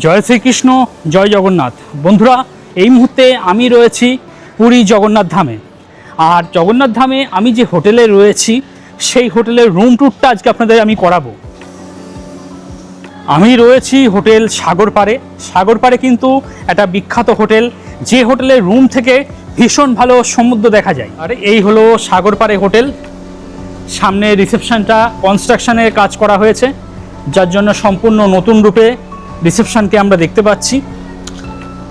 জয় শ্রীকৃষ্ণ, জয় জগন্নাথ। বন্ধুরা, এই মুহূর্তে আমি রয়েছি পুরী জগন্নাথ ধামে। আর জগন্নাথ ধামে আমি যে হোটেলে রয়েছি সেই হোটেলের রুম ট্যুরটা আজকে আপনাদের আমি করাবো। আমি রয়েছি হোটেল সাগরপাড়ে। সাগরপাড়ে কিন্তু একটা বিখ্যাত হোটেল, যে হোটেলের রুম থেকে ভীষণ ভালো সমুদ্র দেখা যায়। আর এই হলো সাগরপাড়ে হোটেল। সামনে রিসেপশনটা কনস্ট্রাকশনের কাজ করা হয়েছে, যার জন্য সম্পূর্ণ নতুন রূপে রিসেপশনকে আমরা দেখতে পাচ্ছি।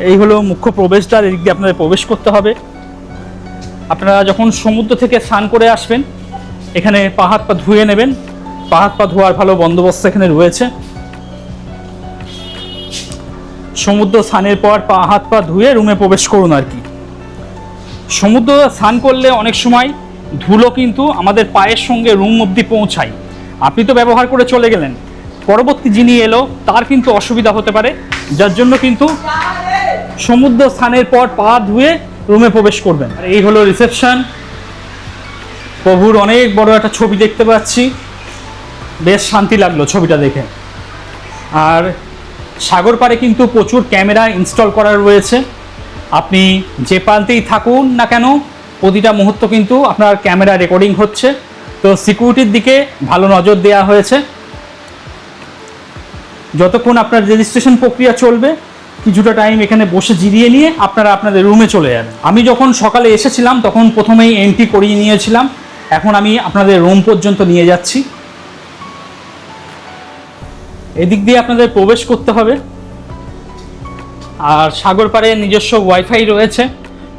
এই হলো মুখ্য প্রবেশদ্বার, এদিক দিয়ে আপনাদের প্রবেশ করতে হবে। আপনারা যখন সমুদ্র থেকে স্নান করে আসবেন, এখানে পা হাত পা ধুয়ে নেবেন। পা হাত পা ধোয়ার ভালো বন্দোবস্ত এখানে রয়েছে। সমুদ্র স্নানের পর পা হাত পা ধুয়ে রুমে প্রবেশ করুন। আর কি, সমুদ্র স্নান করলে অনেক সময় ধুলো কিন্তু আমাদের পায়ের সঙ্গে রুম অবধি পৌঁছায়। আপনি তো ব্যবহার করে চলে গেলেন, পরবর্তী যিনি এলো তার কিন্তু অসুবিধা হতে পারে, যার জন্য কিন্তু সমুদ্র স্নানের পর পা ধুয়ে রুমে প্রবেশ করবেন। আর এই হলো রিসেপশন। প্রভুর অনেক বড় একটা ছবি দেখতে পাচ্ছি, বেশ শান্তি লাগলো ছবিটা দেখে। আর সাগরপাড়ে কিন্তু প্রচুর ক্যামেরা ইনস্টল করা রয়েছে। আপনি যে প্রান্তেই থাকুন না কেন, প্রতিটা মুহূর্ত কিন্তু আপনার ক্যামেরা রেকর্ডিং হচ্ছে। তো সিকিউরিটির দিকে ভালো নজর দেওয়া হয়েছে। যতক্ষণ আপনার রেজিস্ট্রেশন প্রক্রিয়া চলবে, কিছুটা টাইম এখানে বসে জিরিয়ে নিয়ে আপনারা আপনাদের রুমে চলে যাবেন। আমি যখন সকালে এসেছিলাম তখন প্রথমেই এন্ট্রি করিয়ে নিয়েছিলাম। এখন আমি আপনাদের রুম পর্যন্ত নিয়ে যাচ্ছি। এদিক দিয়ে আপনাদের প্রবেশ করতে হবে। আর সাগরপাড়ে নিজস্ব ওয়াইফাই রয়েছে,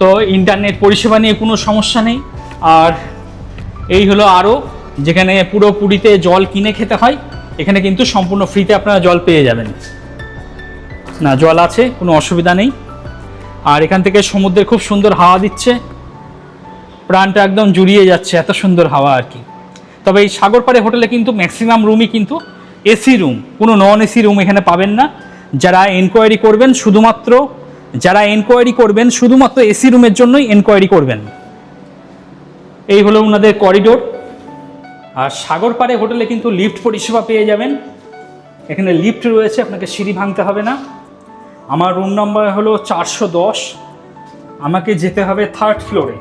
তো ইন্টারনেট পরিষেবা নিয়ে কোনো সমস্যা নেই। আর এই হলো আরও, যেখানে পুরো পুরীতে জল কিনে খেতে হয়, এখানে কিন্তু সম্পূর্ণ ফ্রিতে আপনারা জল পেয়ে যাবেন। না, জল আছে, কোনো অসুবিধা নেই। আর এখান থেকে সমুদ্রের খুব সুন্দর হাওয়া দিচ্ছে, প্রাণটা একদম জুড়িয়ে যাচ্ছে, এত সুন্দর হাওয়া আর কি। তবে এই সাগরপাড়ে হোটেলে কিন্তু ম্যাক্সিমাম রুমই কিন্তু এসি রুম, কোনো নন এসি রুম এখানে পাবেন না। যারা এনকোয়ারি করবেন শুধুমাত্র এসি রুমের জন্যই এনকোয়ারি করবেন। এই হলো ওনাদের করিডোর। আর সাগরপাড়ে হোটেলে কিন্তু লিফট পরিষেবা পেয়ে যাবেন। এখানে লিফট রয়েছে, আপনাকে সিঁড়ি ভাঙতে হবে না। আমার রুম নাম্বার হলো 410। আমাকে যেতে হবে 3rd ফ্লোরে।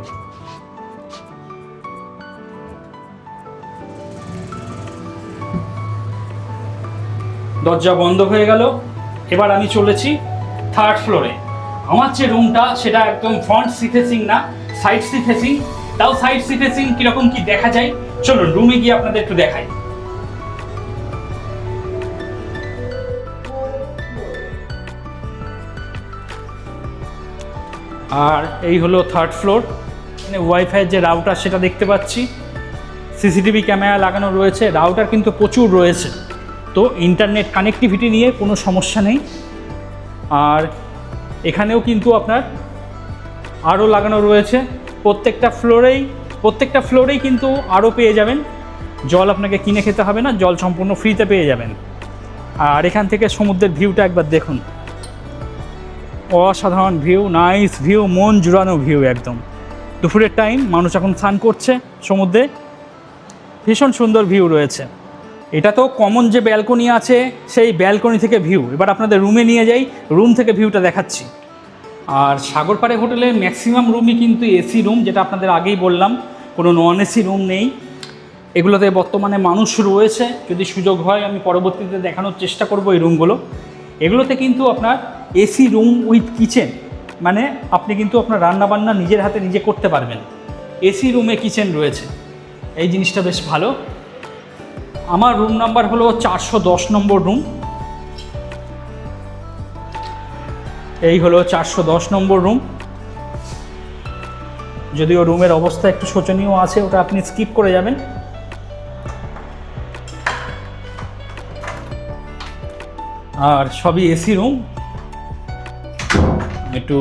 দরজা বন্ধ হয়ে গেল। এবার আমি চলেছি 3rd ফ্লোরে। আমার যে রুমটা সেটা একদম ফ্রন্ট সি ফেসিং না, সাইড সি ফেসিং। তাও সাইড সি ফেসিং কিরকম কি দেখা যায়, চলুন রুমে গিয়ে আপনাদের একটু দেখাই। আর এই হলো 3rd ফ্লোর। এখানে ওয়াইফাইয়ের যে রাউটার সেটা দেখতে পাচ্ছি, সিসিটিভি ক্যামেরা লাগানো রয়েছে, রাউটার কিন্তু প্রচুর রয়েছে, তো ইন্টারনেট কানেক্টিভিটি নিয়ে কোনো সমস্যা নেই। আর এখানেও কিন্তু আপনার আরও লাগানো রয়েছে, প্রত্যেকটা ফ্লোরেই কিন্তু আরও পেয়ে যাবেন। জল আপনাকে কিনে খেতে হবে না, জল সম্পূর্ণ ফ্রিতে পেয়ে যাবেন। আর এখান থেকে সমুদ্রের ভিউটা একবার দেখুন, অসাধারণ ভিউ, নাইস ভিউ, মন জুড়ানো ভিউ একদম। দুপুরের টাইম, মানুষ এখন স্নান করছে সমুদ্রে, ভীষণ সুন্দর ভিউ রয়েছে। এটা তো কমন যে ব্যালকনি আছে, সেই ব্যালকনি থেকে ভিউ। এবার আপনাদের রুমে নিয়ে যাই, রুম থেকে ভিউটা দেখাচ্ছি। আর সাগরপাড়ে হোটেলে ম্যাক্সিমাম রুমই কিন্তু এসি রুম, যেটা আপনাদের আগেই বললাম, কোনো নন এসি রুম নেই। এগুলোতে বর্তমানে মানুষ রয়েছে, যদি সুযোগ হয় আমি পরবর্তীতে দেখানোর চেষ্টা করব এই রুমগুলো। এগুলোতে কিন্তু আপনার এসি রুম উইথ কিচেন, মানে আপনি কিন্তু আপনার রান্নাবান্না নিজের হাতে নিজে করতে পারবেন। এসি রুমে কিচেন রয়েছে, এই জিনিসটা বেশ ভালো। আমার রুম নাম্বার হলো 410 নম্বর রুম। এই হলো 410 নম্বর রুম। যদিও রুমের অবস্থা একটু শোচনীয় আছে, ওটা আপনি স্কিপ করে যাবেন। আর সবই এসি রুম। একটু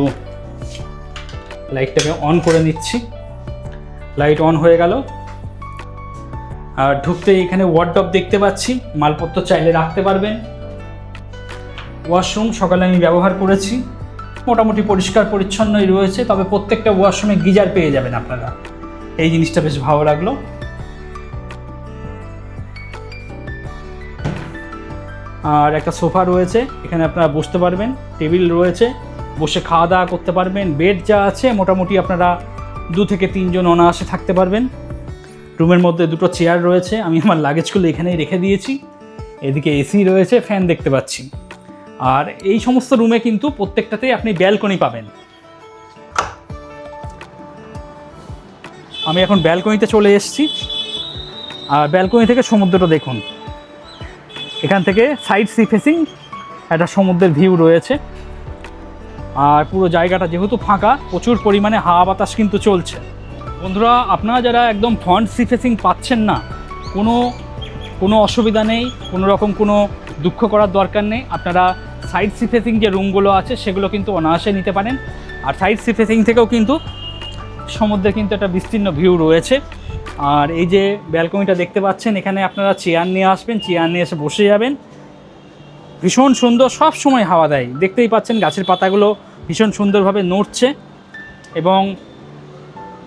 লাইটটাকে অন করে নিচ্ছি, লাইট অন হয়ে গেল। আর ঢুকতে এখানে ওয়ার্ডরোব দেখতে পাচ্ছি, মালপত্র চাইলে রাখতে পারবেন। ওয়াশরুম সকালে আমি ব্যবহার করেছি, মোটামুটি পরিষ্কার পরিচ্ছন্নই রয়েছে, তবে প্রত্যেকটা ওয়াশরুমে গিজার পেয়ে যাবেন আপনারা, এই জিনিসটা বেশ ভালো লাগলো। আর একটা সোফা রয়েছে, এখানে আপনারা বসতে পারবেন, টেবিল রয়েছে, বসে খাওয়া দাওয়া করতে পারবেন। বেড যা আছে মোটামুটি আপনারা 2 থেকে 3 জন অনায়াসে থাকতে পারবেন। রুমের মধ্যে 2টো চেয়ার রয়েছে, আমি আমার লাগেজগুলো এখানেই রেখে দিয়েছি। এদিকে এসি রয়েছে, ফ্যান দেখতে পাচ্ছি। আর এই সমস্ত রুমে কিন্তু প্রত্যেকটাতেই আপনি ব্যালকনি পাবেন। আমি এখন ব্যালকনিতে চলে এসেছি, আর ব্যালকনি থেকে সমুদ্রটা দেখুন। এখান থেকে সাইড সি ফেসিং একটা সমুদ্রের ভিউ রয়েছে। আর পুরো জায়গাটা যেহেতু ফাঁকা, প্রচুর পরিমাণে হাওয়া বাতাস কিন্তু চলছে। বন্ধুরা, আপনারা যারা একদম ফ্রন্ট সি ফেসিং পাচ্ছেন না, কোনো অসুবিধা নেই, কোনো রকম কোনো দুঃখ করার দরকার নেই। আপনারা সাইড সি ফেসিং যে রুমগুলো আছে সেগুলো কিন্তু অনায়াসে নিতে পারেন। আর সাইড সি ফেসিং থেকেও কিন্তু সমুদ্রের কিন্তু একটা বিস্তীর্ণ ভিউ রয়েছে। আর এই যে ব্যালকনিটা দেখতে পাচ্ছেন, এখানে আপনারা চেয়ার নিয়ে আসবেন, চেয়ার নিয়ে এসে বসে যাবেন। ভীষণ সুন্দর, সব সময় হাওয়া দেয়। দেখতেই পাচ্ছেন গাছের পাতাগুলো ভীষণ সুন্দরভাবে নড়ছে, এবং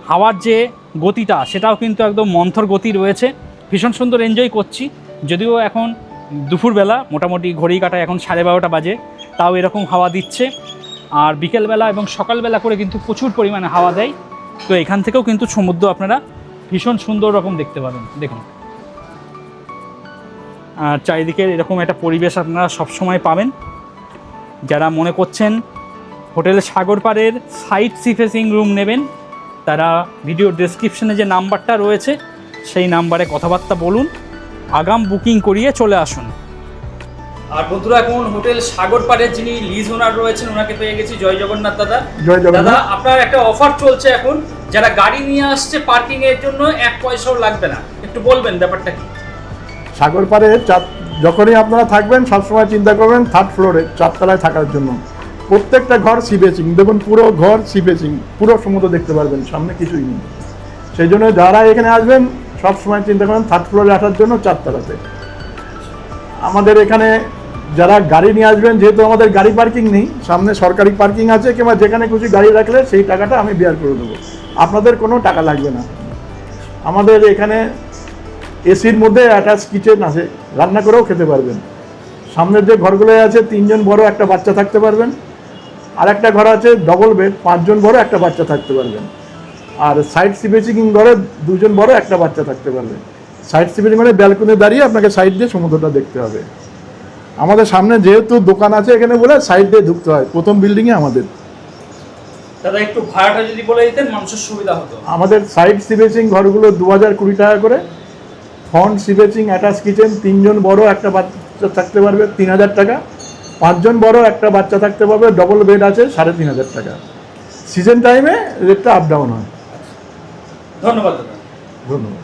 হাওয়ার যে গতিটা সেটাও কিন্তু একদম মন্থর গতি রয়েছে। ভীষণ সুন্দর এনজয় করছি। যদিও এখন দুপুরবেলা, মোটামুটি ঘড়ি কাটায় এখন 12:30 বাজে, তাও এরকম হাওয়া দিচ্ছে। আর বিকেলবেলা এবং সকালবেলা করে কিন্তু প্রচুর পরিমাণে হাওয়া দেয়। তো এখান থেকেও কিন্তু সমুদ্র আপনারা ভীষণ সুন্দর রকম দেখতে পাবেন। দেখুন, আর চারিদিকে এরকম একটা পরিবেশ আপনারা সবসময় পাবেন। যারা মনে করছেন হোটেল সাগর পাড়ের সাইড সি ফেসিং রুম নেবেন, তারা ভিডিও ডেসক্রিপশনে যে নাম্বারটা রয়েছে সেই নাম্বারে কথাবার্তা বলুন, আগাম বুকিং করিয়ে চলে আসুন। আর বন্ধুরা, এখন হোটেল সাগর পাড়ের যিনি লিজ ওনার রয়েছেন, ওনাকে পেয়ে গেছি। জয় জগন্নাথ দাদা। জয় জগন্নাথ। দাদা, আপনার একটা অফার চলছে এখন, যারা গাড়ি নিয়ে আসছে পার্কিং এর জন্য 1 পয়সাও লাগবে না, একটু বলবেন ব্যাপারটা কি? সাগর পাড়ে যখনই আপনারা থাকবেন সবসময় চিন্তা করবেন 3rd ফ্লোরে 4 তলায় থাকার জন্য। প্রত্যেকটা ঘর সি ফেসিং, দেখুন পুরো ঘর সি ফেসিং, পুরো সমুদ্র দেখতে পারবেন, সামনে কিছুই নেই। সেই জন্য যারা এখানে আসবেন সবসময় চিন্তা করেন 3rd ফ্লোরে আসার জন্য 4 তলাতে। আমাদের এখানে যারা গাড়ি নিয়ে আসবেন, যেহেতু আমাদের গাড়ি পার্কিং নেই, সামনে সরকারি পার্কিং আছে, কিংবা যেখানে খুশি গাড়ি রাখলে সেই টাকাটা আমি বেয়ার করে দেবো, আপনাদের কোনো টাকা লাগবে না। আমাদের এখানে এসির মধ্যে অ্যাটাচ কিচেন আছে, রান্না করেও খেতে পারবেন। সামনের যে ঘরগুলো আছে 3 জন বড় একটা বাচ্চা থাকতে পারবেন, আর একটা ঘর আছে ডবল বেড, 5 জন বড় একটা বাচ্চা থাকতে পারবেন। আর সাইড সি ফেসিং ঘরে 2 জন বড় একটা বাচ্চা থাকতে পারবেন। সাইড সি ফেসিং মানে ব্যালকনি দাঁড়িয়ে আপনাকে সাইড দিয়ে সমুদ্রটা দেখতে হবে। আমাদের সামনে যেহেতু দোকান আছে এখানে বলে সাইড দিয়ে ঢুকতে হয়, প্রথম বিল্ডিংয়ে আমাদের। দাদা, একটু ভাড়াটা যদি বলে দিতেন মানুষের সুবিধা হতো। আমাদের সাইড সি ফেসিং ঘরগুলো 2020 টাকা করে, front sea facing attach kitchen 3 জন বড় একটা বাচ্চা থাকতে পারবে 3000 টাকা, 5 জন বড় একটা বাচ্চা থাকতে পারবে, ডবল বেড আছে 3500 টাকা। সিজন টাইমে রেটটা আপ ডাউন হয়। ধন্যবাদ দাদা। ধন্যবাদ।